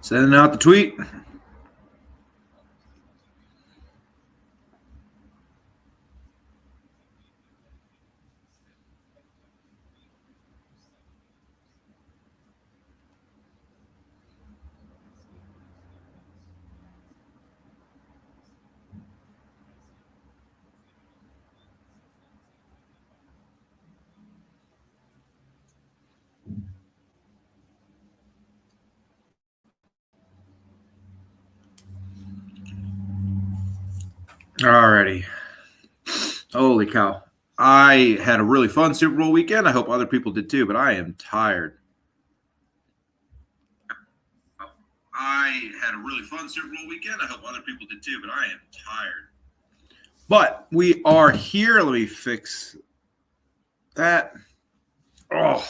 Sending out the tweet. Alrighty. Holy cow. I had a really fun Super Bowl weekend. I hope other people did too, but I am tired. I had a really fun Super Bowl weekend. I hope other people did too, but I am tired. But we are here. Let me fix that. Oh.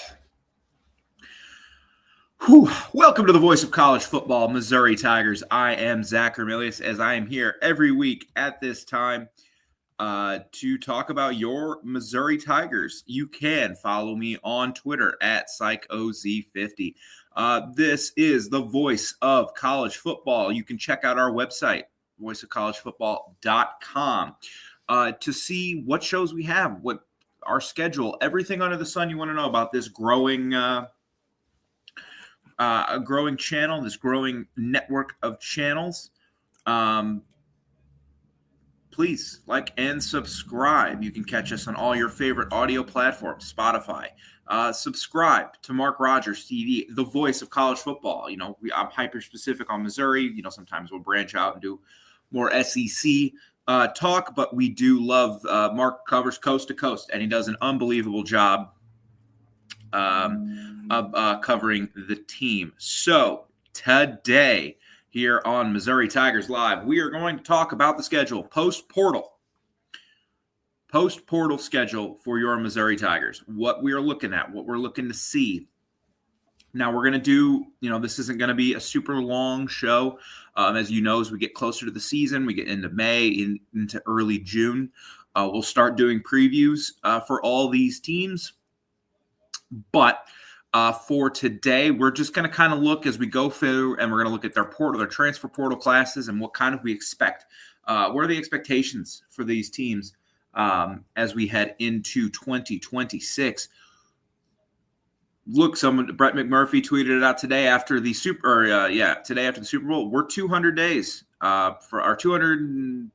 Whew. Welcome to the Voice of College Football, Missouri Tigers. I am Zach Ermilius, as I am here every week at this time to talk about your Missouri Tigers. You can follow me on Twitter at PsychoZ50. This is the Voice of College Football. You can check out our website, voiceofcollegefootball.com, to see what shows we have, what our schedule, everything under the sun you want to know about this growing a growing channel, this growing network of channels. Please like and subscribe. You can catch us on all your favorite audio platforms, Spotify. Subscribe to Mark Rogers TV, the Voice of College Football. I'm hyper specific on Missouri. Sometimes we'll branch out and do more SEC talk, but we do love Mark covers coast to coast, and he does an unbelievable job of covering the team. So today here on Missouri Tigers Live, we are going to talk about the schedule, post-portal schedule for your Missouri Tigers, what we are looking at, what we're looking to see. Now we're going to do, this isn't going to be a super long show. As you know, as we get closer to the season, we get into May, into early June, we'll start doing previews for all these teams. But for today, we're just going to kind of look as we go through, and we're going to look at their transfer portal classes and what kind of we expect. What are the expectations for these teams as we head into 2026? Look, Brett McMurphy tweeted it out today after the Super Bowl. We're 200 days for our 200.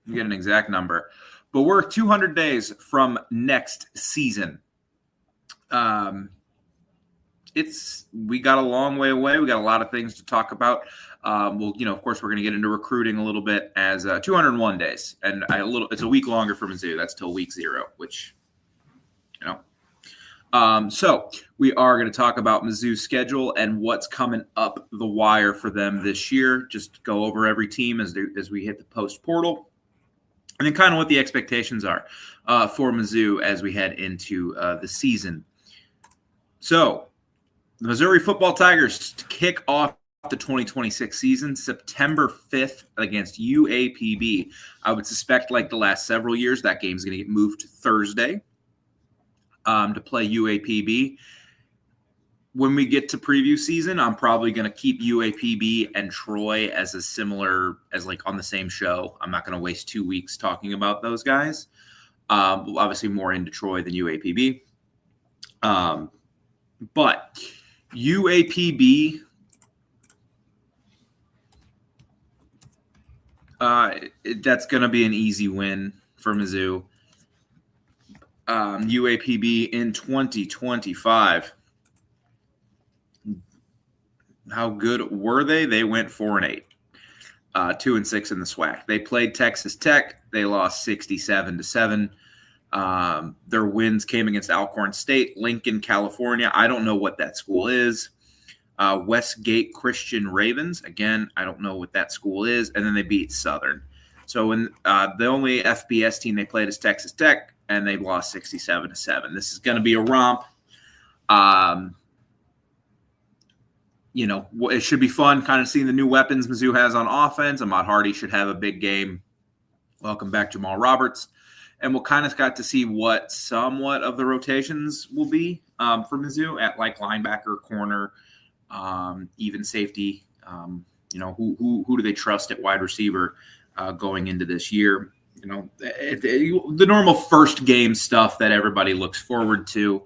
You get an exact number, but we're 200 days from next season. We got a long way away. We got a lot of things to talk about. Of course, we're going to get into recruiting a little bit as 201 days, and it's a week longer for Mizzou. That's till week 0, which, so we are going to talk about Mizzou's schedule and what's coming up the wire for them this year. Just go over every team as we hit the post portal, and then kind of what the expectations are for Mizzou as we head into the season. So, the Missouri Football Tigers kick off the 2026 season September 5th against UAPB. I would suspect, like the last several years, that game's going to get moved to Thursday to play UAPB. When we get to preview season, I'm probably going to keep UAPB and Troy as on the same show. I'm not going to waste 2 weeks talking about those guys. Obviously, more into Troy than UAPB. But UAPB, that's going to be an easy win for Mizzou. UAPB in 2025. How good were they? They went 4-8, 2-6 in the SWAC. They played Texas Tech. They lost 67-7. Their wins came against Alcorn State, Lincoln, California. I don't know what that school is. Westgate Christian Ravens. Again, I don't know what that school is. And then they beat Southern. So the only FBS team they played is Texas Tech, and they lost 67-7. This is going to be a romp. It should be fun kind of seeing the new weapons Mizzou has on offense. Ahmad Hardy should have a big game. Welcome back, Jamal Roberts. And we'll kind of got to see what somewhat of the rotations will be for Mizzou at like linebacker, corner, even safety. Who do they trust at wide receiver going into this year? The normal first game stuff that everybody looks forward to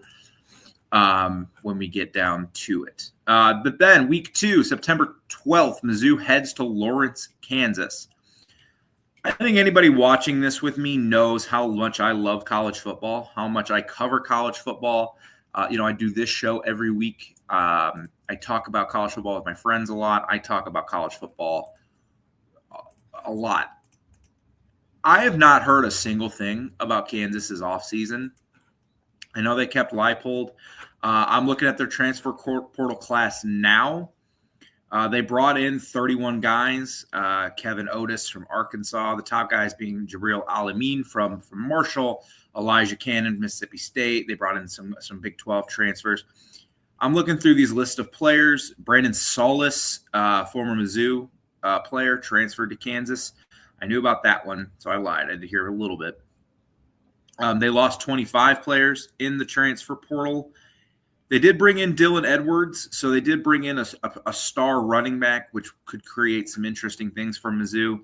when we get down to it. But then week 2, September 12th, Mizzou heads to Lawrence, Kansas. I think anybody watching this with me knows how much I love college football, how much I cover college football. I do this show every week. I talk about college football with my friends a lot. I talk about college football a lot. I have not heard a single thing about Kansas's offseason. I know they kept Leipold. I'm looking at their transfer portal class now. They brought in 31 guys. Kevin Otis from Arkansas. The top guys being Jabril Alameen from Marshall, Elijah Cannon, Mississippi State. They brought in some Big 12 transfers. I'm looking through these list of players. Brandon Solis, former Mizzou player, transferred to Kansas. I knew about that one, so I lied. I did hear a little bit. They lost 25 players in the transfer portal. They did bring in Dylan Edwards, so they did bring in a star running back, which could create some interesting things for Mizzou.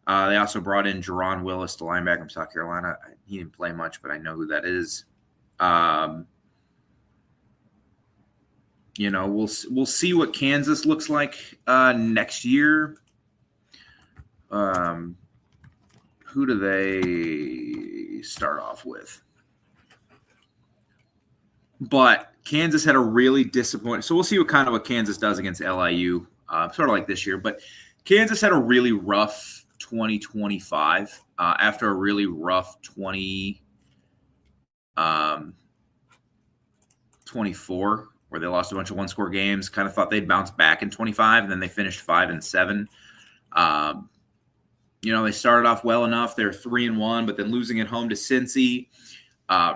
They also brought in Jerron Willis, the linebacker from South Carolina. He didn't play much, but I know who that is. We'll see what Kansas looks like next year. Who do they start off with? But Kansas had a really disappointing. So we'll see what Kansas does against LIU, sort of like this year. But Kansas had a really rough 2025 after a really rough 2024, where they lost a bunch of one-score games. Kind of thought they'd bounce back in 25, and then they finished 5-7. They started off well enough. They're 3-1, but then losing at home to Cincy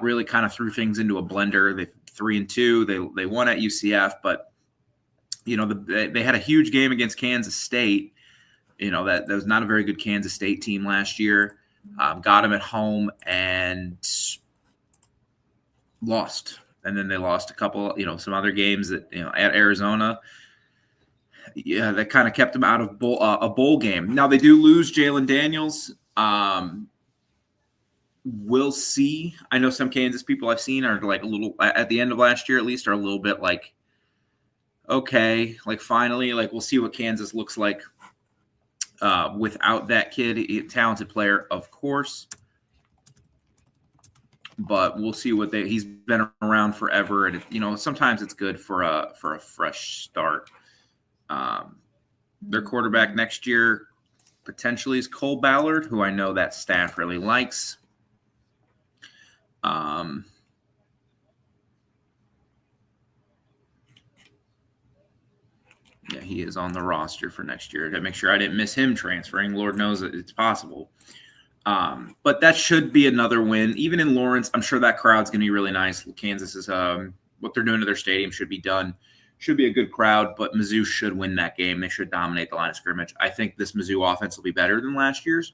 really kind of threw things into a blender. They 3-2. They won at UCF, but they had a huge game against Kansas State. That was not a very good Kansas State team last year. Got them at home and lost, and then they lost a couple. Some other games that at Arizona. Yeah, that kind of kept them out of a bowl game. Now they do lose Jalen Daniels. We'll see. I know some Kansas people I've seen are like a little at the end of last year, at least, are a little bit like, okay, like finally, like we'll see what Kansas looks like without that kid. Talented player, of course, but we'll see what he's been around forever, and sometimes it's good for a fresh start. Their quarterback next year potentially is Cole Ballard, who I know that staff really likes. Yeah, he is on the roster for next year to make sure I didn't miss him transferring. Lord knows that it's possible. But that should be another win. Even in Lawrence, I'm sure that crowd's going to be really nice. Kansas is what they're doing to their stadium should be done. Should be a good crowd, but Mizzou should win that game. They should dominate the line of scrimmage. I think this Mizzou offense will be better than last year's.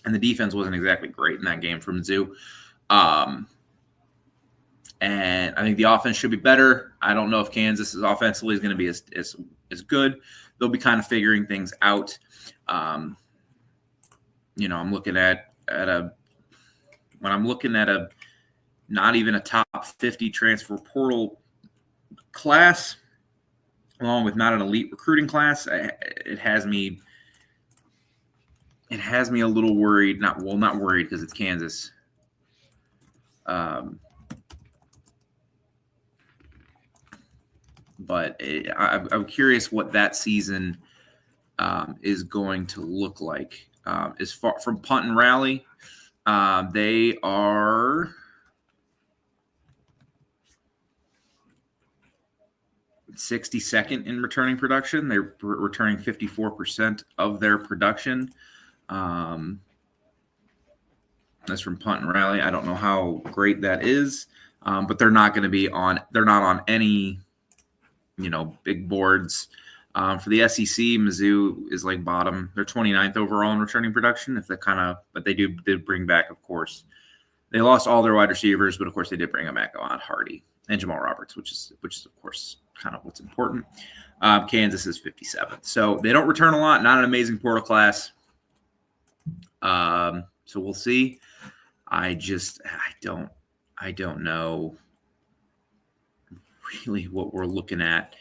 And the defense wasn't exactly great in that game for Mizzou. And I think the offense should be better. I don't know if Kansas offensively is going to be as good. They'll be kind of figuring things out. I'm looking at not even a top 50 transfer portal class, along with not an elite recruiting class, it has me a little worried. Not worried because it's Kansas. But I'm curious what that season is going to look like. As far from punt and rally, they are 62nd in returning production. They're returning 54% of their production. That's from punt and rally. I don't know how great that is, but they're not going to be on. They're not on any, big boards. For the SEC, Mizzou is like bottom. They're 29th overall in returning production. But they did bring back, of course. They lost all their wide receivers, but of course they did bring back Ahmad Hardy and Jamal Roberts, which is of course kind of what's important. Kansas is 57th. So they don't return a lot. Not an amazing portal class. So we'll see. I don't know really what we're looking at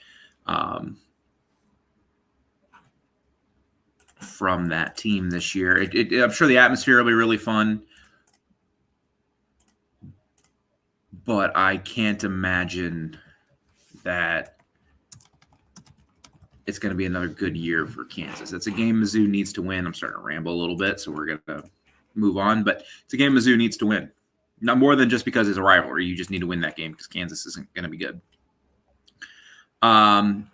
from that team this year. I'm sure the atmosphere will be really fun, but I can't imagine that it's going to be another good year for Kansas. It's a game Mizzou needs to win. I'm starting to ramble a little bit, so we're going to move on. But it's a game Mizzou needs to win. Not more than just because it's a rivalry. You just need to win that game because Kansas isn't going to be good.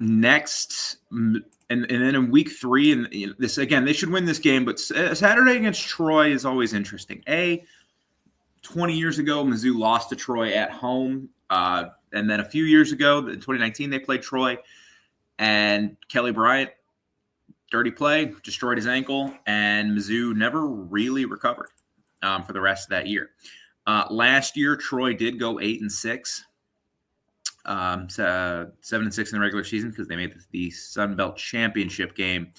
Next, and then in week 3, and this again, they should win this game. But Saturday against Troy is always interesting. 20 years ago, Mizzou lost to Troy at home. And then a few years ago, in 2019, they played Troy. And Kelly Bryant, dirty play, destroyed his ankle. And Mizzou never really recovered for the rest of that year. Last year, Troy did go 8-6. 7-6 in the regular season because they made the Sun Belt Championship game.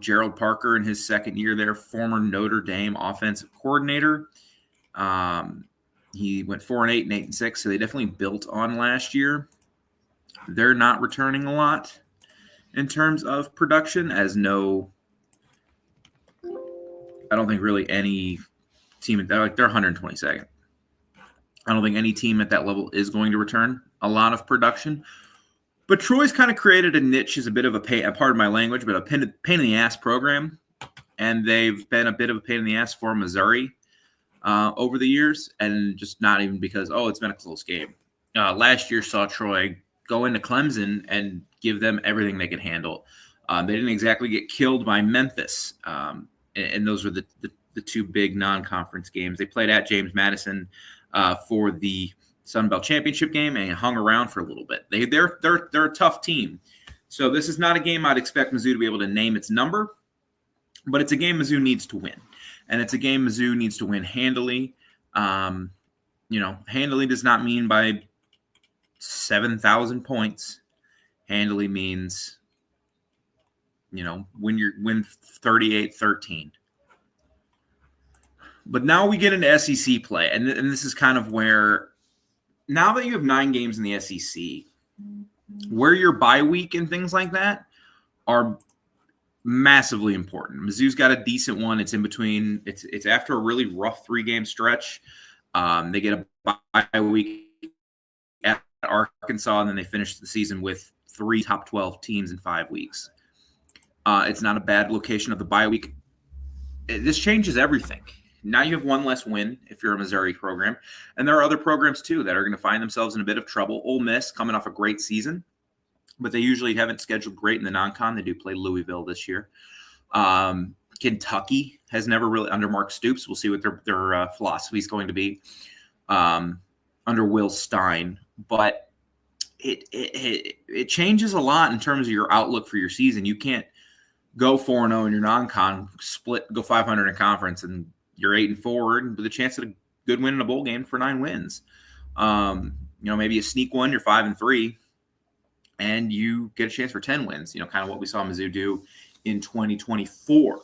Gerald Parker in his second year there, former Notre Dame offensive coordinator. He went 4-8 and 8-6, so they definitely built on last year. They're not returning a lot in terms of production, I don't think really any team they're 122nd. I don't think any team at that level is going to return a lot of production. But Troy's kind of created a niche as a bit of a pardon my language, but a pain in the ass program. And they've been a bit of a pain in the ass for Missouri over the years. And just not even because, it's been a close game. Last year saw Troy go into Clemson and give them everything they could handle. They didn't exactly get killed by Memphis. And those were the two big non-conference games. They played at James Madison for the Sun Belt Championship game and hung around for a little bit. They're a tough team. So this is not a game I'd expect Mizzou to be able to name its number, but it's a game Mizzou needs to win. And it's a game Mizzou needs to win handily. Handily does not mean by 7,000 points. Handily means, win 38-13. But now we get into SEC play, and this is kind of where, now that you have 9 games in the SEC, where your bye week and things like that are massively important. Mizzou's got a decent one. It's in between. It's after a really rough 3-game stretch. They get a bye week at Arkansas, and then they finish the season with 3 top 12 teams in 5 weeks. It's not a bad location of the bye week. This changes everything. Now you have one less win if you're a Missouri program. And there are other programs, too, that are going to find themselves in a bit of trouble. Ole Miss coming off a great season, but they usually haven't scheduled great in the non-con. They do play Louisville this year. Kentucky has never really, under Mark Stoops, we'll see what their philosophy is going to be under Will Stein. But it changes a lot in terms of your outlook for your season. You can't go 4-0 in your non-con, go 500 in conference, and you're 8-4 with a chance at a good win in a bowl game for 9 wins. Maybe you sneak one, you're 5-3, and you get a chance for 10 wins. Kind of what we saw Mizzou do in 2024.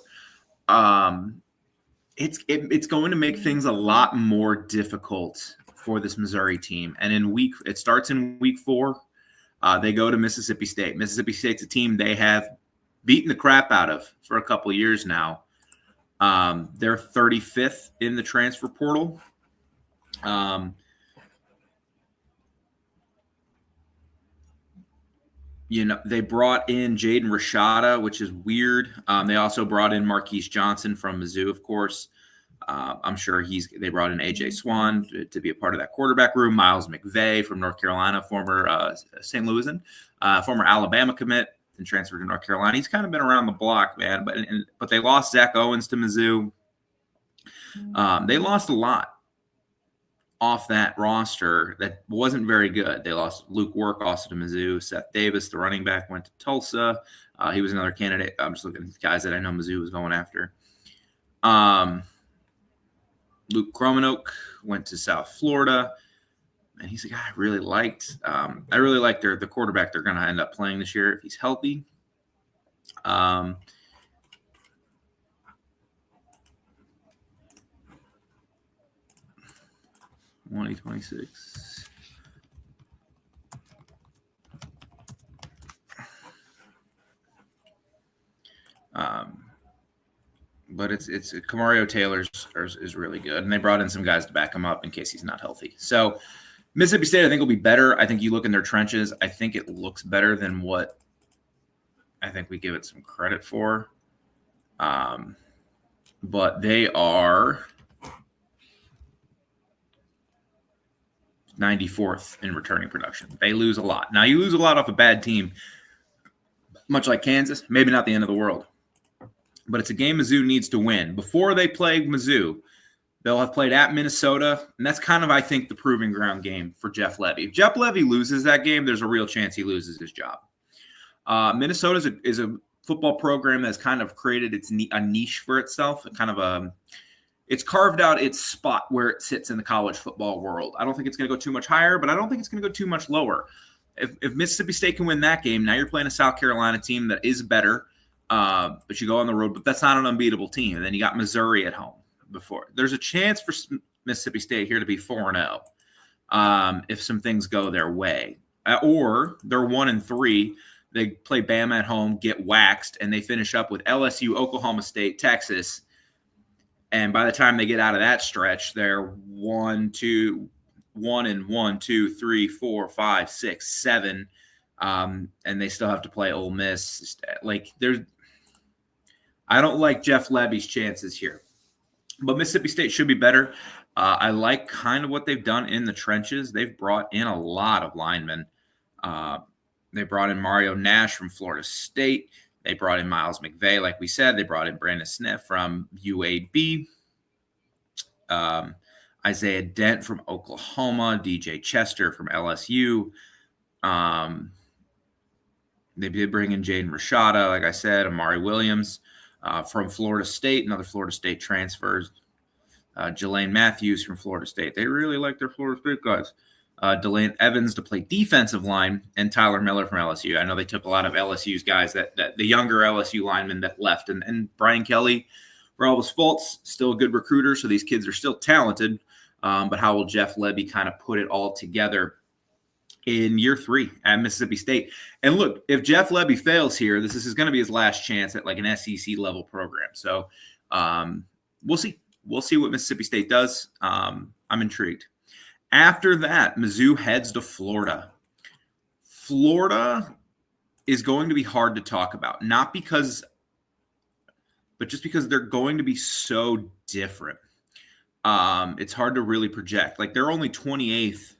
It's going to make things a lot more difficult for this Missouri team. And it starts in week 4. They go to Mississippi State. Mississippi State's a team they have beaten the crap out of for a couple of years now. They're 35th in the transfer portal. They brought in Jaden Rashada, which is weird. They also brought in Marquise Johnson from Mizzou, of course. I'm sure they brought in A.J. Swan to be a part of that quarterback room. Miles McVay from North Carolina, former St. Louisan, former Alabama commit, and transferred to North Carolina. He's kind of been around the block, man. But they lost Zach Owens to Mizzou. They lost a lot off that roster that wasn't very good. They lost Luke Work also to Mizzou. Seth Davis, the running back, went to Tulsa. He was another candidate. I'm just looking at the guys that I know Mizzou was going after. Luke Cromanoke went to South Florida. And he's a guy I really liked. I really like the quarterback they're going to end up playing this year if he's healthy. 2026. But it's Kamario Taylor is really good, and they brought in some guys to back him up in case he's not healthy. So Mississippi State, I think, will be better. I think you look in their trenches, I think it looks better than what I think we give it some credit for. But they are 94th in returning production. They lose a lot. Now, you lose a lot off a bad team, much like Kansas, maybe not the end of the world. But it's a game Mizzou needs to win. Before they play Mizzou, they'll have played at Minnesota, and that's kind of, I think, the proving ground game for Jeff Lebby. If Jeff Lebby loses that game, there's a real chance he loses his job. Minnesota is a football program that's kind of created a niche for itself, it's carved out its spot where it sits in the college football world. I don't think it's going to go too much higher, but I don't think it's going to go too much lower. If Mississippi State can win that game, now you're playing a South Carolina team that is better, but you go on the road, but that's not an unbeatable team. And then you got Missouri at home before. There's a chance for Mississippi State here to be 4-0 if some things go their way. Or they're 1-3. They play Bama at home, get waxed, and they finish up with LSU, Oklahoma State, Texas. And by the time they get out of that stretch, they're 1, 2, 3, 4, 5, 6, 7. And they still have to play Ole Miss. I don't like Jeff Lebby's chances here. But Mississippi State should be better. I like kind of what they've done in the trenches. They've brought in a lot of linemen. They brought in Mario Nash from Florida State. They brought in Miles McVay, like we said. They brought in Brandon Smith from UAB. Isaiah Dent from Oklahoma. DJ Chester from LSU. They did bring in Jaden Rashada, like I said. Amari Williams from Florida State, another Florida State transfers. Jelaine Matthews from Florida State. They really like their Florida State guys. Delane Evans to play defensive line, and Tyler Miller from LSU. I know they took a lot of LSU's guys, that the younger LSU linemen that left. And Brian Kelly, for all his faults, still a good recruiter, so these kids are still talented. But how will Jeff Lebby kind of put it all together in year 3 at Mississippi State? And look, if Jeff Lebby fails here, this is going to be his last chance at like an SEC level program. So we'll see. We'll see what Mississippi State does. I'm intrigued. After that, Mizzou heads to Florida. Florida is going to be hard to talk about, but just because they're going to be so different. It's hard to really project. Like, they're only 28th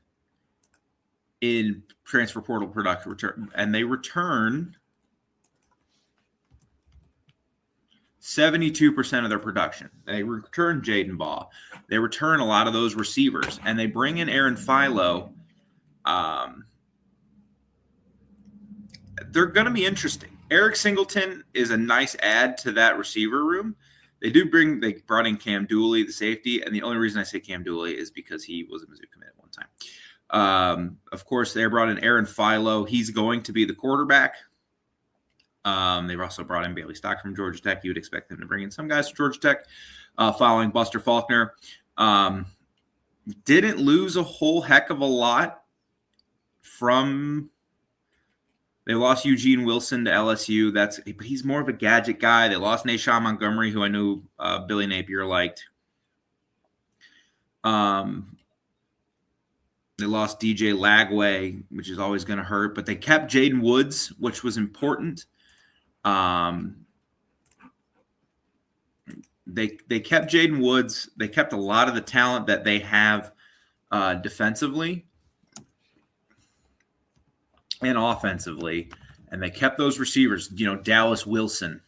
in transfer portal production return, and they return 72% of their production. They return Jaden Baugh. They return a lot of those receivers, and they bring in Aaron Philo. They're going to be interesting. Eric Singleton is a nice add to that receiver room. They brought in Cam Dooley, the safety, and the only reason I say Cam Dooley is because he was a Mizzou commit at one time. Of course, they brought in Aaron Philo. He's going to be the quarterback. They've also brought in Bailey Stock from Georgia Tech. You would expect them to bring in some guys from Georgia Tech, following Buster Faulkner. Didn't lose a whole heck of a lot they lost Eugene Wilson to LSU. But he's more of a gadget guy. They lost Nashawn Montgomery, who I knew Billy Napier liked. They lost DJ Lagway, which is always going to hurt, but they kept Jaden Woods, which was important. They kept Jaden Woods. They kept a lot of the talent that they have defensively and offensively, and they kept those receivers. Dallas Wilson.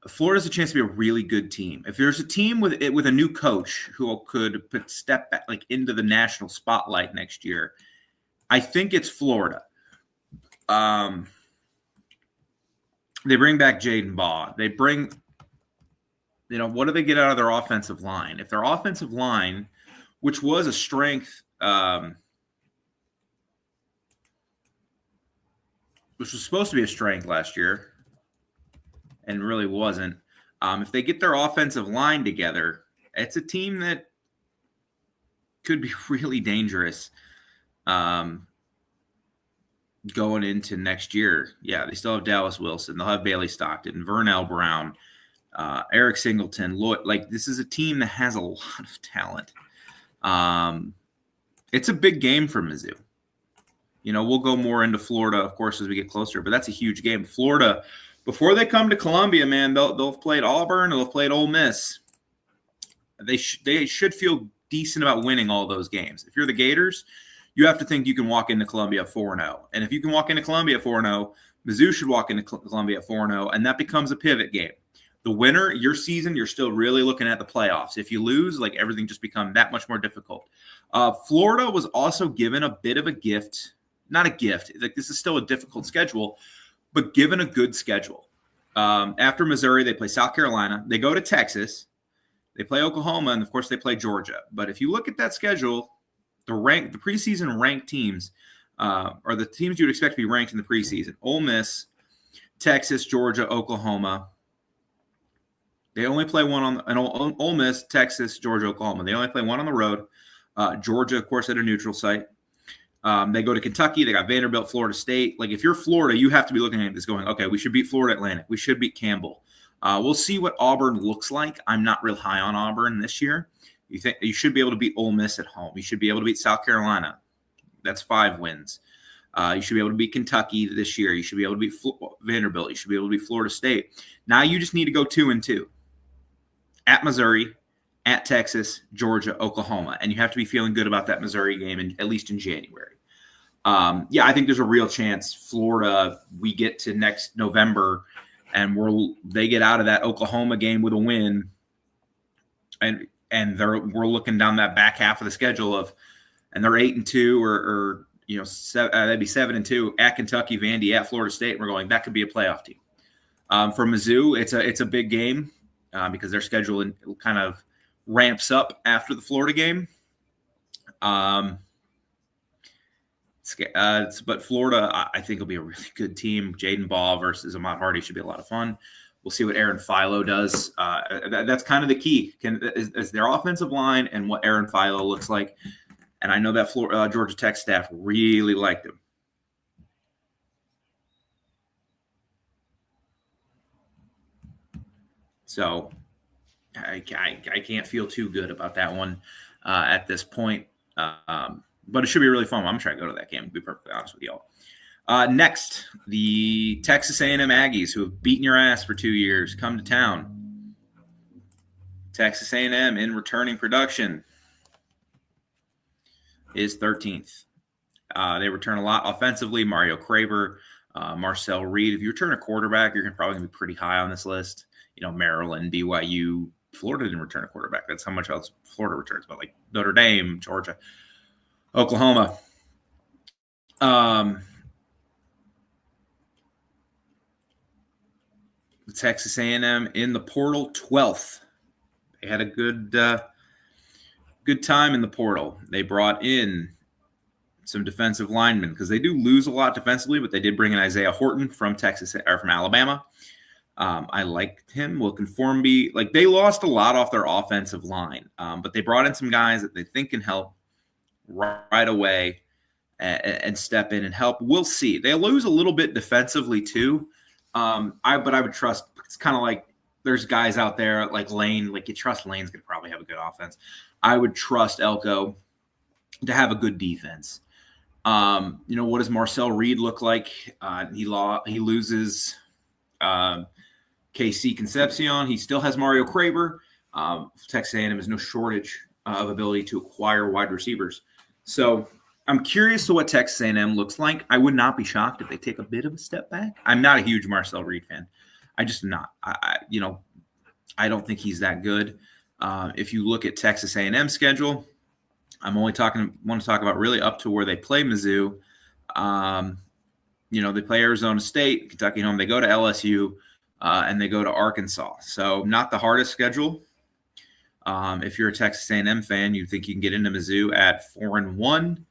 Florida's a chance to be a really good team. If there's a team with a new coach who could step back, like, into the national spotlight next year, I think it's Florida. They bring back Jaden Baugh. They bring, what do they get out of their offensive line? If their offensive line which was a strength, which was supposed to be a strength last year and really wasn't. If they get their offensive line together, it's a team that could be really dangerous going into next year. Yeah, they still have Dallas Wilson. They'll have Bailey Stockton, Vernell Brown, Eric Singleton. Lloyd. Like, this is a team that has a lot of talent. It's a big game for Mizzou. We'll go more into Florida, of course, as we get closer, but that's a huge game. Florida, before they come to Columbia, man, they'll have played Auburn, they'll have played Ole Miss. They should feel decent about winning all those games. If you're the Gators, you have to think you can walk into Columbia 4-0. And if you can walk into Columbia 4-0, Mizzou should walk into Columbia 4-0, and that becomes a pivot game. The winner, your season, you're still really looking at the playoffs. If you lose, like, everything just becomes that much more difficult. Florida was also given a bit of a gift. Not a gift. Like, this is still a difficult schedule, but given a good schedule. After Missouri, they play South Carolina. They go to Texas. They play Oklahoma, and, of course, they play Georgia. But if you look at that schedule, the preseason ranked teams are the teams you would expect to be ranked in the preseason. Ole Miss, Texas, Georgia, Oklahoma. They only play one on Ole Miss, Texas, Georgia, Oklahoma. They only play one on the road. Georgia, of course, at a neutral site. They go to Kentucky. They got Vanderbilt, Florida State. Like, if you're Florida, you have to be looking at this going, okay, we should beat Florida Atlantic. We should beat Campbell. We'll see what Auburn looks like. I'm not real high on Auburn this year. You think you should be able to beat Ole Miss at home. You should be able to beat South Carolina. That's 5 wins. You should be able to beat Kentucky this year. You should be able to beat Vanderbilt. You should be able to beat Florida State. Now you just need to go 2-2. At Missouri, at Texas, Georgia, Oklahoma. And you have to be feeling good about that Missouri game, at least in January. I think there's a real chance Florida, we get to next November, and they get out of that Oklahoma game with a win, and we're looking down that back half of the schedule and they're 8-2 or that'd be 7-2 at Kentucky, Vandy, at Florida State. And we're going, that could be a playoff team. For Mizzou, it's a big game because their schedule kind of ramps up after the Florida game. But Florida, I think, will be a really good team. Jaden Ball versus Ahmad Hardy should be a lot of fun. We'll see what Aaron Philo does. That's kind of the key. Is their offensive line and what Aaron Philo looks like. And I know that Georgia Tech staff really liked him. So I can't feel too good about that one at this point. But it should be really fun. I'm going to try to go to that game, to be perfectly honest with y'all. Next, the Texas A&M Aggies, who have beaten your ass for 2 years, come to town. Texas A&M in returning production is 13th. They return a lot offensively. Mario Craver, Marcel Reed. If you return a quarterback, you're probably going to be pretty high on this list. Maryland, BYU, Florida didn't return a quarterback. That's how much else Florida returns. But like Notre Dame, Georgia, Oklahoma. Texas A&M in the portal, 12th. They had a good time in the portal. They brought in some defensive linemen because they do lose a lot defensively, but they did bring in Isaiah Horton from Alabama. I liked him. Will Conformby, they lost a lot off their offensive line, but they brought in some guys that they think can help right away and step in and help. We'll see. They lose a little bit defensively too. But I would trust. It's kind of like there's guys out there like Lane. Like, you trust Lane's going to probably have a good offense. I would trust Elko to have a good defense. What does Marcel Reed look like? He loses KC Concepcion. He still has Mario Craver. Texas A&M has no shortage of ability to acquire wide receivers. So I'm curious to what Texas A&M looks like. I would not be shocked if they take a bit of a step back. I'm not a huge Marcel Reed fan. I just am not. I don't think he's that good. If you look at Texas A&M schedule, I'm only want to talk about really up to where they play Mizzou. They play Arizona State, Kentucky home. They go to LSU, and they go to Arkansas. So not the hardest schedule. If you're a Texas A&M fan, you think you can get into Mizzou at 4-1.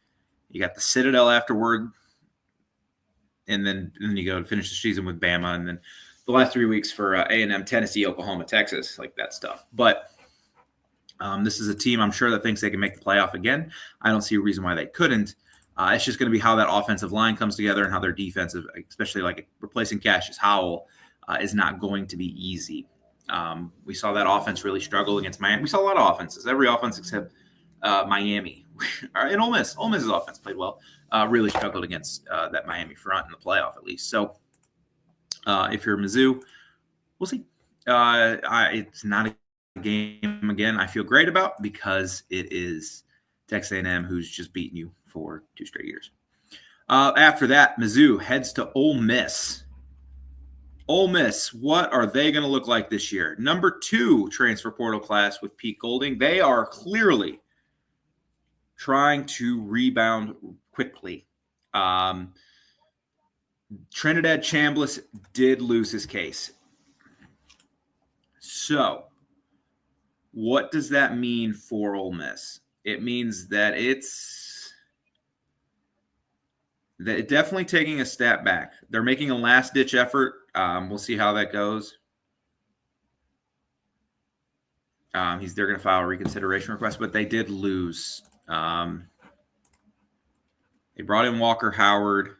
You got the Citadel afterward, and then you go to finish the season with Bama, and then the last 3 weeks for A&M, Tennessee, Oklahoma, Texas, like that stuff. But this is a team I'm sure that thinks they can make the playoff again. I don't see a reason why they couldn't. It's just going to be how that offensive line comes together and how their defensive, especially like replacing Cassius Howell, is not going to be easy. We saw that offense really struggle against Miami. We saw a lot of offenses, every offense except Miami. And Ole Miss. Ole Miss's offense played well. Really struggled against that Miami front in the playoff at least. So if you're Mizzou, we'll see. It's not a game, again, I feel great about because it is Texas A&M who's just beaten you for 2 straight years. After that, Mizzou heads to Ole Miss. Ole Miss, what are they going to look like this year? Number 2 transfer portal class with Pete Golding. They are clearly trying to rebound quickly. Trinidad Chambliss did lose his case. So, what does that mean for Ole Miss? It means that it's definitely taking a step back. They're making a last-ditch effort. We'll see how that goes. They're going to file a reconsideration request, but they did lose. They brought in Walker Howard.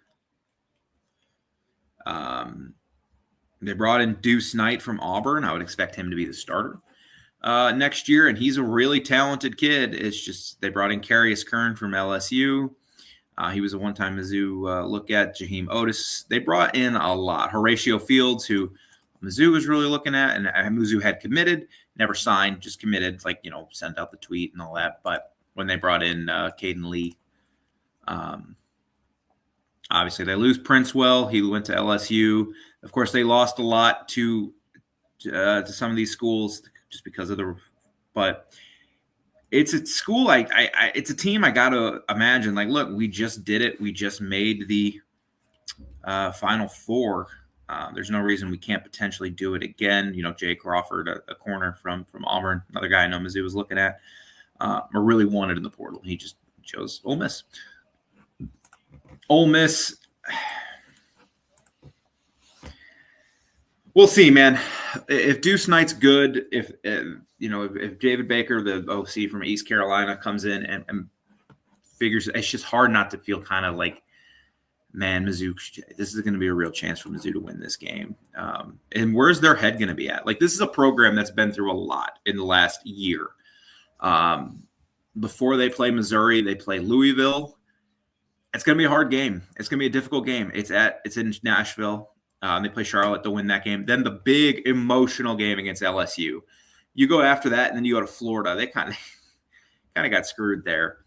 They brought in Deuce Knight from Auburn. I would expect him to be the starter next year, and he's a really talented kid. It's just they brought in Carius Kern from LSU. He was a one-time Mizzou look at. Jaheim Otis. They brought in a lot. Horatio Fields, who Mizzou was really looking at, and Mizzou had committed, never signed, just committed, sent out the tweet and all that. But when they brought in Caden Lee, obviously they lose Princewell. He went to LSU. Of course, they lost a lot to some of these schools just because of but it's a school. It's a team I got to imagine. Like, look, we just did it. We just made the Final Four. There's no reason we can't potentially do it again. Jay Crawford, a corner from Auburn, another guy I know Mizzou was looking at, or really wanted in the portal. He just chose Ole Miss. Ole Miss, we'll see, man. If Deuce Knight's good, if David Baker, the OC from East Carolina, comes in and figures, it's just hard not to feel kind of like, man, Mizzou, this is going to be a real chance for Mizzou to win this game. And where's their head going to be at? Like, this is a program that's been through a lot in the last year. Before they play Missouri, they play Louisville. It's going to be a hard game. It's going to be a difficult game. It's in Nashville. They play Charlotte to win that game. Then the big emotional game against LSU. You go after that, and then you go to Florida. They kind of got screwed there.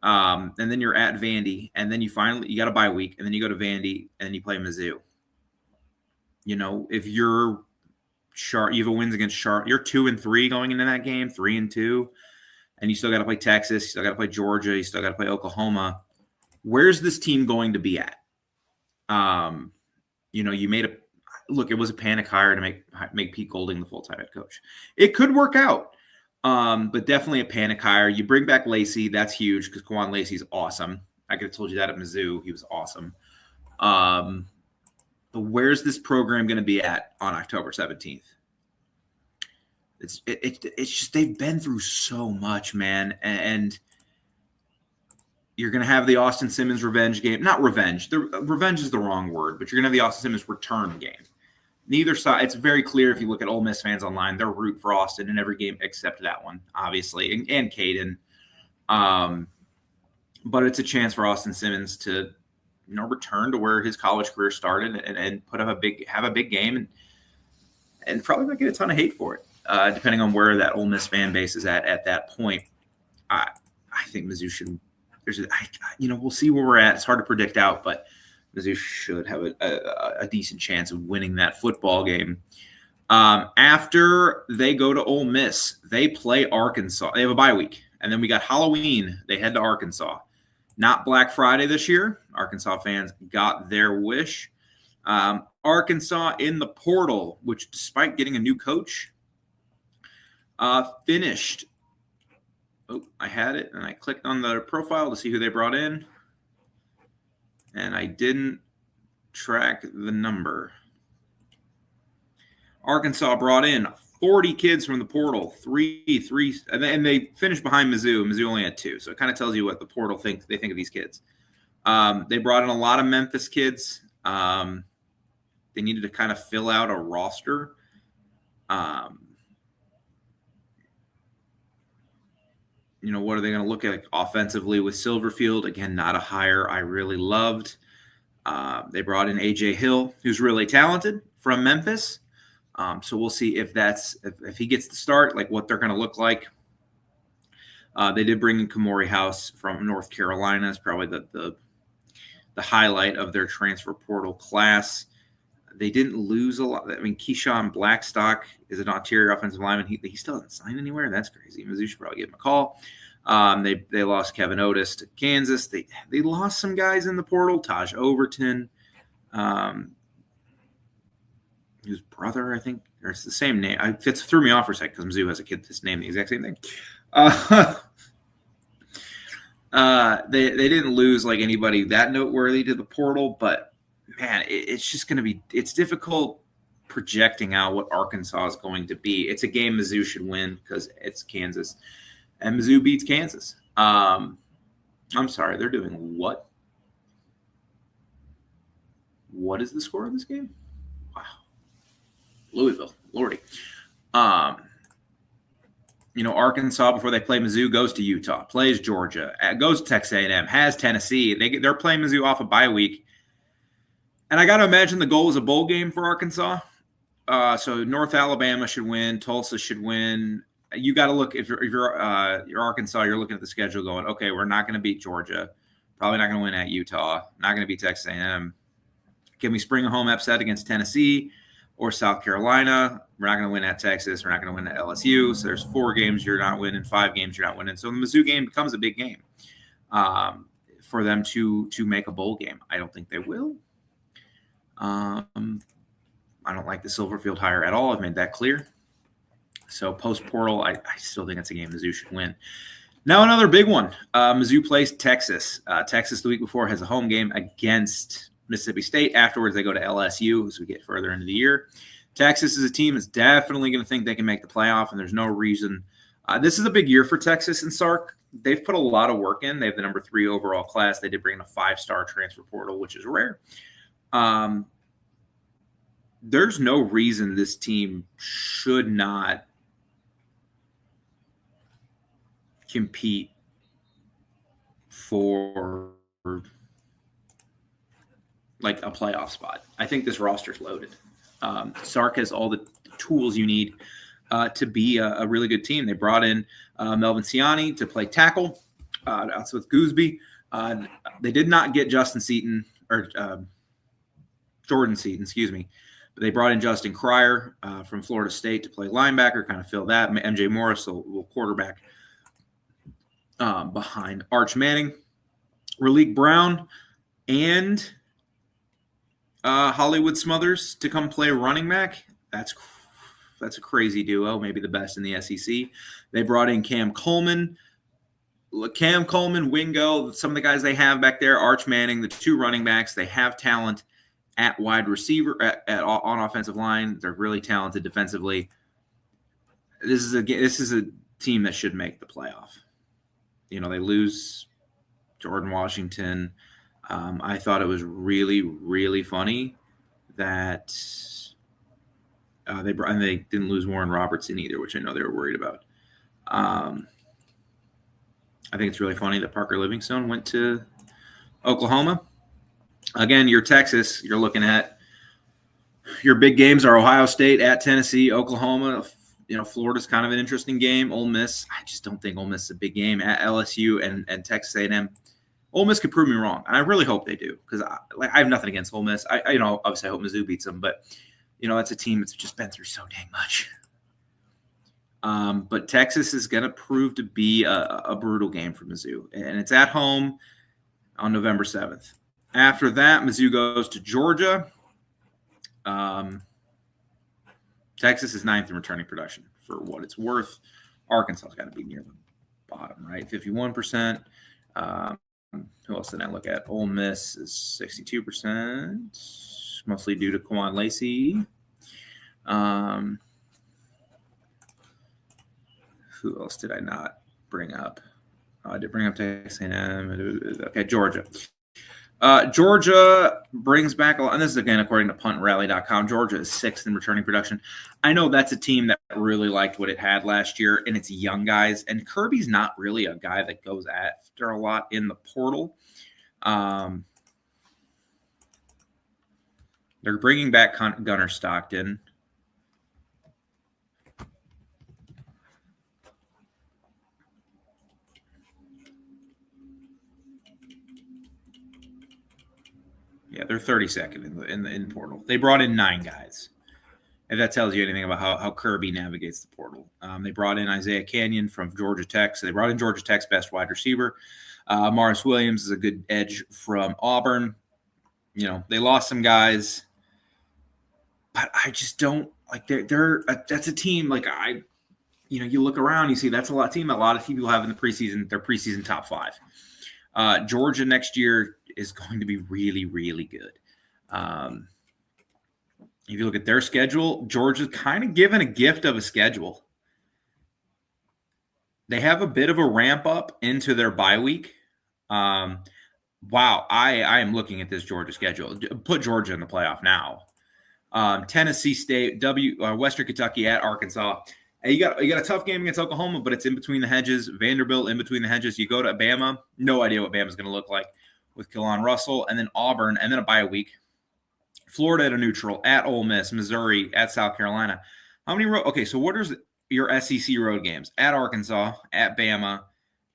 And then you're at Vandy, and then you got a bye week, and then you go to Vandy, and then you play Mizzou. If you have a wins against Charlotte, you're 2-3 going into that game, 3-2, and you still got to play Texas, you still got to play Georgia, you still got to play Oklahoma. Where's this team going to be at? You made it was a panic hire to make Pete Golding the full-time head coach. It could work out. But definitely a panic hire. You bring back Lacey. That's huge because Kwan Lacey's awesome. I could have told you that at Mizzou. He was awesome. But where's this program going to be at on October 17th? It's just they've been through so much, man. And you're going to have the Austin Simmons revenge game. Not revenge. Revenge is the wrong word, but you're going to have the Austin Simmons return game. Neither side, it's very clear if you look at Ole Miss fans online, they're root for Austin in every game except that one, obviously, and Caden. But it's a chance for Austin Simmons to, return to where his college career started and have a big game and probably not get a ton of hate for it, depending on where that Ole Miss fan base is at that point. I think Mizzou should. We'll see where we're at. It's hard to predict out, but Mizzou should have a decent chance of winning that football game. After they go to Ole Miss, they play Arkansas. They have a bye week. And then we got Halloween. They head to Arkansas. Not Black Friday this year. Arkansas fans got their wish. Arkansas in the portal, which despite getting a new coach, finished Oh, I had it, and I clicked on the profile to see who they brought in, and I didn't track the number. Arkansas brought in 40 kids from the portal, three, and they finished behind Mizzou. Mizzou only had 2, so it kind of tells you what the portal thinks they think of these kids. They brought in a lot of Memphis kids. They needed to kind of fill out a roster. What are they going to look at offensively with Silverfield? Again, not a hire I really loved. They brought in A.J. Hill, who's really talented from Memphis. So we'll see if he gets the start, like what they're going to look like. They did bring in Kamori House from North Carolina. It's probably the highlight of their transfer portal class. They didn't lose a lot. I mean, Keyshawn Blackstock is an interior offensive lineman. He still hasn't signed anywhere. That's crazy. Mizzou should probably give him a call. They lost Kevin Otis to Kansas. They lost some guys in the portal. Taj Overton, whose brother, I think, or it's the same name. It threw me off for a second because Mizzou has a kid that's named the exact same thing. They didn't lose like anybody that noteworthy to the portal, but man, it's just going to be – it's difficult projecting out what Arkansas is going to be. It's a game Mizzou should win because it's Kansas, and Mizzou beats Kansas. I'm sorry, they're doing what? What is the score of this game? Wow. Louisville, Lordy. Arkansas, before they play Mizzou, goes to Utah, plays Georgia, goes to Texas A&M, has Tennessee. They're playing Mizzou off a bye week. And I got to imagine the goal is a bowl game for Arkansas. So North Alabama should win. Tulsa should win. You got to look, if you're Arkansas, you're looking at the schedule going, okay, we're not going to beat Georgia. Probably not going to win at Utah. Not going to beat Texas A&M. Can we spring a home upset against Tennessee or South Carolina? We're not going to win at Texas. We're not going to win at LSU. So there's 4 games you're not winning, 5 games you're not winning. So the Mizzou game becomes a big game for them to make a bowl game. I don't think they will. I don't like the Silverfield hire at all. I've made that clear. So post-portal, I still think it's a game Mizzou should win. Now another big one. Mizzou plays Texas. Texas the week before has a home game against Mississippi State. Afterwards, they go to LSU as we get further into the year. Texas is a team that's definitely going to think they can make the playoff, and there's no reason. This is a big year for Texas and Sark. They've put a lot of work in. They have the number 3 overall class. They did bring in a 5-star transfer portal, which is rare. There's no reason this team should not compete for like a playoff spot. I think this roster's loaded. Sark has all the tools you need to be a really good team. They brought in Melvin Ciani to play tackle. That's with Gooseby. They did not get Justin Seaton or Jordan Seaton, excuse me. But they brought in Justin Cryer from Florida State to play linebacker, kind of fill that. MJ Morris, a little quarterback behind Arch Manning. Raleek Brown and Hollywood Smothers to come play running back. That's a crazy duo, maybe the best in the SEC. They brought in Cam Coleman, Wingo, some of the guys they have back there, Arch Manning, the 2 running backs. They have talent at wide receiver, on offensive line. They're really talented defensively. This is a team that should make the playoff. They lose Jordan Washington. I thought it was really, really funny that they didn't lose Warren Robertson either, which I know they were worried about. I think it's really funny that Parker Livingstone went to Oklahoma. Again, you're Texas. You're looking at your big games are Ohio State at Tennessee, Oklahoma. Florida's kind of an interesting game. Ole Miss, I just don't think Ole Miss is a big game at LSU and Texas A&M. Ole Miss could prove me wrong, and I really hope they do because I have nothing against Ole Miss. Obviously I hope Mizzou beats them, but that's a team that's just been through so dang much. But Texas is going to prove to be a brutal game for Mizzou, and it's at home on November 7th. After that, Mizzou goes to Georgia. Texas is 9th in returning production for what it's worth. Arkansas's got to be near them. bottom right, 51%. Who else did I look at? Ole Miss is 62%, mostly due to Kwan Lacey. Who else did I not bring up? I did bring up Texas A&M. Okay, Georgia. Georgia brings back a lot, and this is again according to puntrally.com. Georgia is 6th in returning production. I know that's a team that really liked what it had last year, and it's young guys. And Kirby's not really a guy that goes after a lot in the portal. They're bringing back Gunnar Stockton. Yeah, they're 32nd in the portal. They brought in 9 guys. If that tells you anything about how Kirby navigates the portal. They brought in Isaiah Canyon from Georgia Tech. So they brought in Georgia Tech's best wide receiver. Morris Williams is a good edge from Auburn. You know, they lost some guys, but I just don't like that's a team like you look around, you see that's a lot of people have in the preseason, their preseason top 5. Georgia next year is going to be really, really good. If you look at their schedule, Georgia's kind of given a gift of a schedule. They have a bit of a ramp up into their bye week. Wow, I am looking at this Georgia schedule. Put Georgia in the playoff now. Tennessee State, Western Kentucky at Arkansas. And you got a tough game against Oklahoma, but it's in between the hedges. Vanderbilt in between the hedges. You go to Bama, no idea what Bama's going to look like with Keelan Russell, and then Auburn, and then a bye week. Florida at a neutral, at Ole Miss, Missouri, at South Carolina. How many okay, so what are your SEC road games? At Arkansas, at Bama,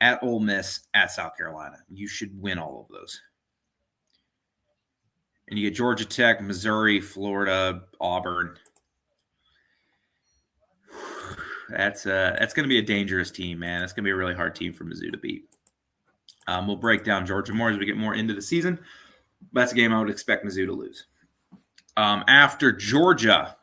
at Ole Miss, at South Carolina. You should win all of those. And you get Georgia Tech, Missouri, Florida, Auburn. That's going to be a dangerous team, man. That's going to be a really hard team for Mizzou to beat. We'll break down Georgia more as we get more into the season. That's a game I would expect Mizzou to lose. After Georgia,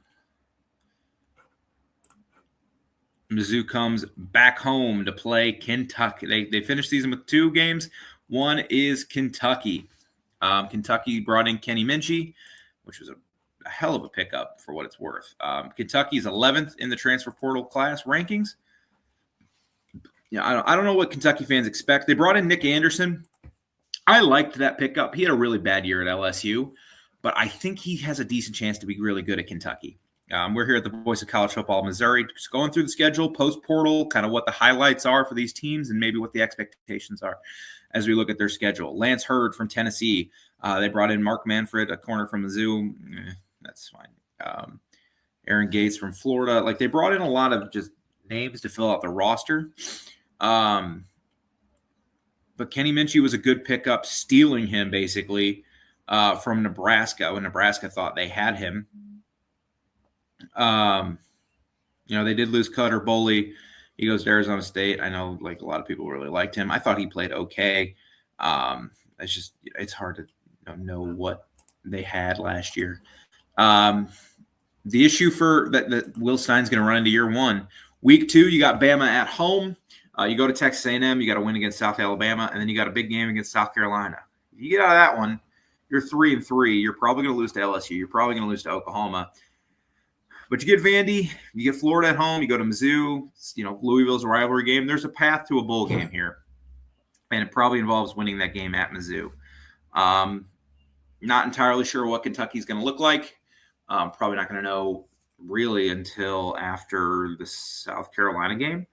Mizzou comes back home to play Kentucky. They finished the season with 2 games. One is Kentucky. Kentucky brought in Kenny Minchey, which was a hell of a pickup for what it's worth. Kentucky's 11th in the transfer portal class rankings. I don't know what Kentucky fans expect. They brought in Nick Anderson. I liked that pickup. He had a really bad year at LSU, but I think he has a decent chance to be really good at Kentucky. We're here at the Voice of College Football Missouri, just going through the schedule, post-portal, kind of what the highlights are for these teams and maybe what the expectations are as we look at their schedule. Lance Hurd from Tennessee. They brought in Mark Manfred, a corner from Mizzou. That's fine. Aaron Gates from Florida. Like, they brought in a lot of just names to fill out the roster. But Kenny Minchey was a good pickup, stealing him basically from Nebraska when Nebraska thought they had him. They did lose Cutter Boley. He goes to Arizona State. I know, like, a lot of people really liked him. I thought he played okay. It's hard to know what they had last year. The issue for that Will Stein's going to run into year 1. Week 2, you got Bama at home. You go to Texas A&M. You got to win against South Alabama, and then you got a big game against South Carolina. If you get out of that one, you're 3-3. You're probably going to lose to LSU. You're probably going to lose to Oklahoma. But you get Vandy, you get Florida at home, you go to Mizzou, Louisville's a rivalry game. There's a path to a bowl game here, and it probably involves winning that game at Mizzou. Not entirely sure what Kentucky's going to look like. Probably not going to know really until after the South Carolina game.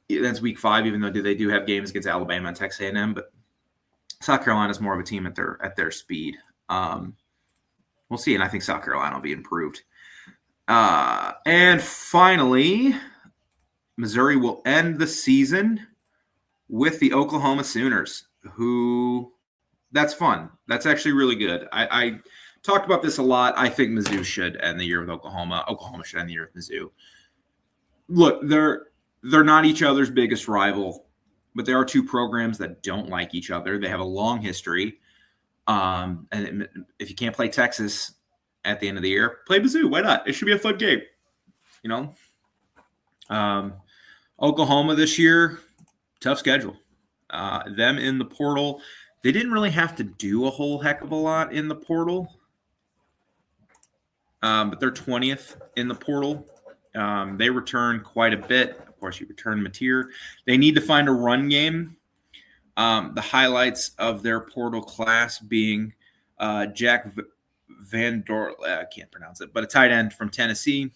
That's week 5, even though they do have games against Alabama and Texas A&M, but South Carolina's more of a team at their speed. We'll see, and I think South Carolina will be improved. And finally, Missouri will end the season with the Oklahoma Sooners, who that's fun. That's actually really good. I talked about this a lot. I think Mizzou should end the year with Oklahoma. Oklahoma should end the year with Mizzou. Look, they're not each other's biggest rival, but there are 2 programs that don't like each other. They have a long history. And if you can't play Texas at the end of the year, play Mizzou. Why not? It should be a fun game. Oklahoma this year, Tough schedule. Them in the portal, they didn't really have to do a whole heck of a lot in the portal, but they're 20th in the portal. They return quite a bit. Of course, you return Mateer. They need to find a run game. The highlights of their portal class being Jack Van Dor, I can't pronounce it, but a tight end from Tennessee.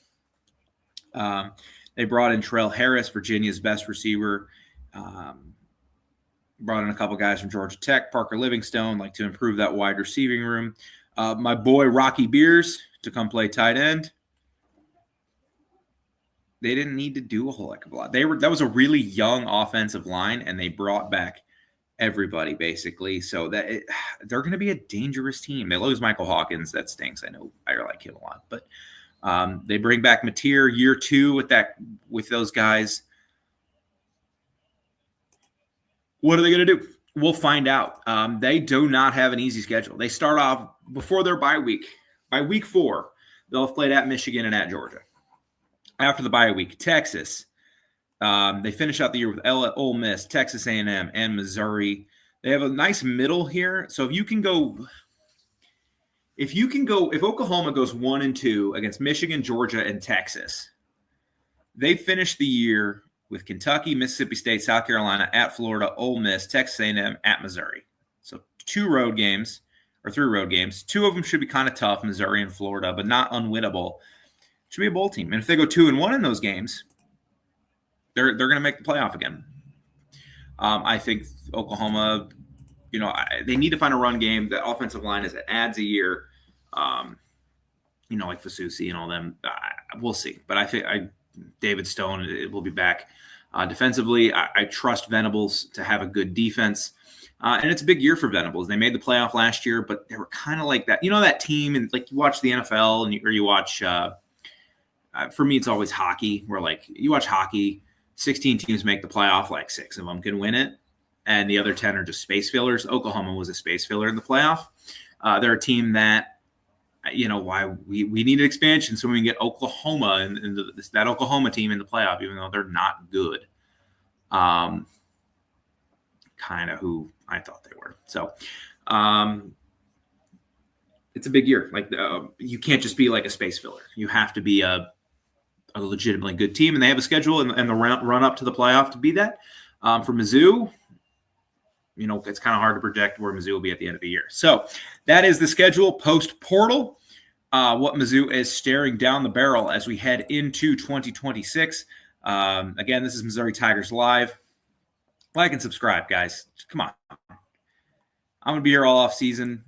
They brought in Terrell Harris, Virginia's best receiver. Brought in a couple guys from Georgia Tech, Parker Livingstone, like to improve that wide receiving room. My boy Rocky Beers to come play tight end. They didn't need to do a whole heck of a lot. That was a really young offensive line, and they brought back everybody basically. So they're going to be a dangerous team. They lose Michael Hawkins. That stinks. I know I like him a lot, but they bring back Mateer year 2 with those guys. What are they going to do? We'll find out. They do not have an easy schedule. They start off before their bye week. By week 4, they'll have played at Michigan and at Georgia. After the bye week, Texas. They finish out the year with Ole Miss, Texas A&M, and Missouri. They have a nice middle here. So if Oklahoma goes 1-2 against Michigan, Georgia, and Texas, they finish the year with Kentucky, Mississippi State, South Carolina, at Florida, Ole Miss, Texas A&M, at Missouri. So 3 road games. 2 of them should be kind of tough, Missouri and Florida, but not unwinnable. Should be a bowl team. And if they go 2-1 in those games, they're going to make the playoff again. I think Oklahoma, they need to find a run game. The offensive line adds a year, like Fasusi and all them. We'll see. But I think David Stone will be back. Defensively, I trust Venables to have a good defense. And it's a big year for Venables. They made the playoff last year, but they were kind of like that. That team, and like you watch the NFL or you watch, for me, it's always hockey, where like you watch hockey, 16 teams make the playoff, like 6 of them can win it, and the other 10 are just space fillers. Oklahoma was a space filler in the playoff. They're a team that, why we needed expansion so we can get Oklahoma and that Oklahoma team in the playoff, even though they're not good. Kind of who I thought they were. So it's a big year. Like you can't just be like a space filler. You have to be a legitimately good team, and they have a schedule and the run up to the playoff to be that. For Mizzou, it's kind of hard to project where Mizzou will be at the end of the year. So that is the schedule post-portal, what Mizzou is staring down the barrel as we head into 2026. Again, this is Missouri Tigers Live. Like and subscribe, guys. Come on. I'm going to be here all off season.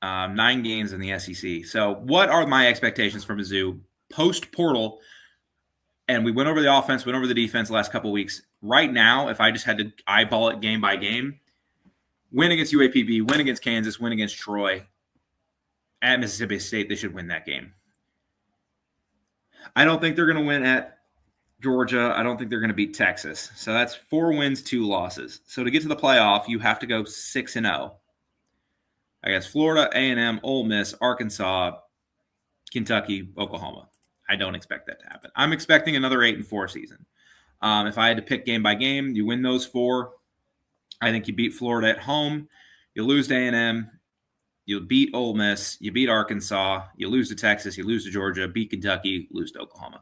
9 games in the SEC. So what are my expectations for Mizzou post-portal? And we went over the offense, went over the defense the last couple of weeks. Right now, if I just had to eyeball it game by game, win against UAPB, win against Kansas, win against Troy. At Mississippi State, they should win that game. I don't think they're going to win at Georgia. I don't think they're going to beat Texas. So that's 4 wins, 2 losses. So to get to the playoff, you have to go 6-0. I guess Florida, A&M, Ole Miss, Arkansas, Kentucky, Oklahoma. I don't expect that to happen. I'm expecting another 8-4 season. If I had to pick game by game, you win those 4. I think you beat Florida at home. You lose to A&M. You beat Ole Miss. You beat Arkansas. You lose to Texas. You lose to Georgia. Beat Kentucky. Lose to Oklahoma.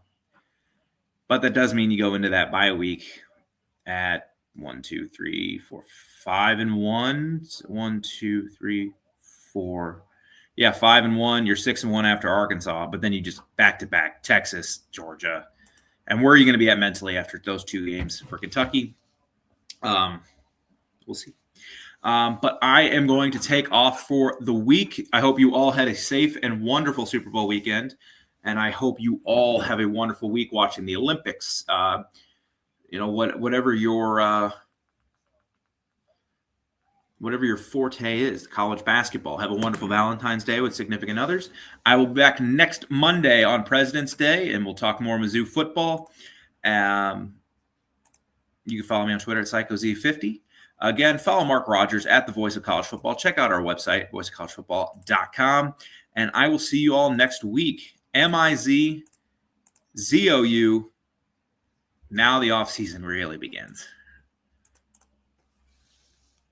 But that does mean you go into that bye week at 1, 2, 3, 4, 5-1. 1, 2, 3, 4. Yeah, 5-1. You're 6-1 after Arkansas, but then you just back-to-back Texas, Georgia. And where are you going to be at mentally after those 2 games for Kentucky? We'll see. But I am going to take off for the week. I hope you all had a safe and wonderful Super Bowl weekend, and I hope you all have a wonderful week watching the Olympics. Whatever your forte is, college basketball. Have a wonderful Valentine's Day with significant others. I will be back next Monday on President's Day, and we'll talk more Mizzou football. You can follow me on Twitter at PsychoZ50. Again, follow Mark Rogers at the Voice of College Football. Check out our website, voiceofcollegefootball.com. And I will see you all next week. MIZZOU. Now the offseason really begins.